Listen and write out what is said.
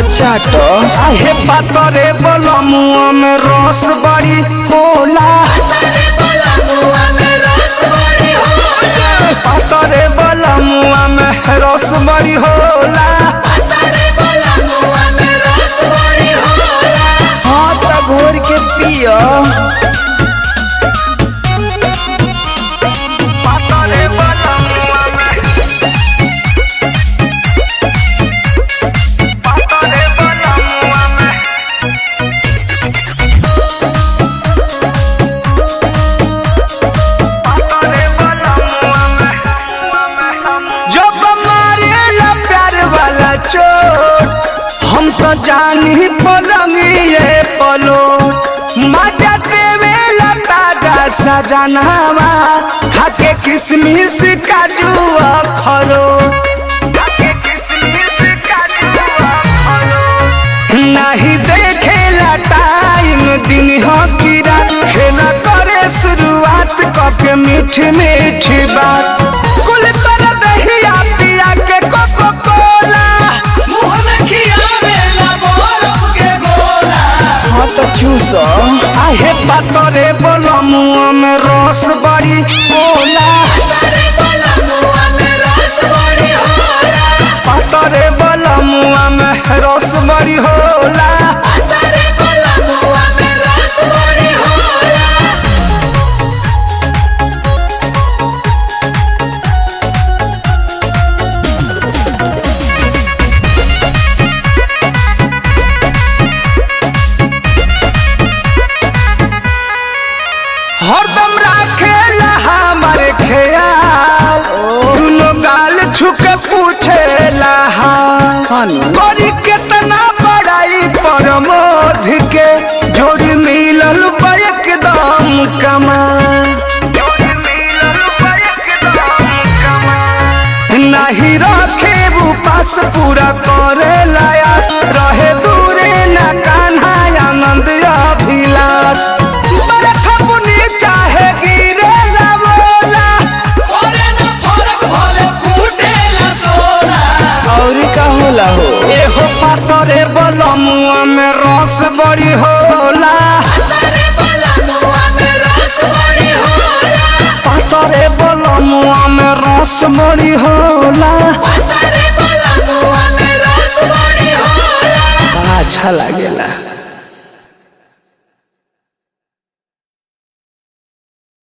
चाटो आहे पातरे बलमुआ में रस बड़ी होला पातरे बलमुआ में रस बड़ी होला हाँ तो घोर के पियो हम तो जानी पलंगिए पलोट मजा देवे ताजा सजनावा खाके किसमिस काजू अखरोट नहीं देखेला टाइम दिन हो की रात खेला करे शुरुआत कके मीठी मीठी बात कुल कर दहिया पिया के कोको कोला तो चूसो आहे पातरे बलमुआ में रस बड़ी होला पातरे बलमुआ में रस बड़ी होला हरदम राखेला हमारे ख्याल दोनों गाल छुके पूछेला करी केतना बड़ाई परमोध के जोड़ी मिलल एकदम कमाल नहीं रखे उपास पूरा करे लायास रहे दूरे न कान्हा आनंद अभिलाष एहो पातरे बलमुआ में रस बड़ी होला पातरे बलमुआ में रस बड़ी होला अच्छा लगा।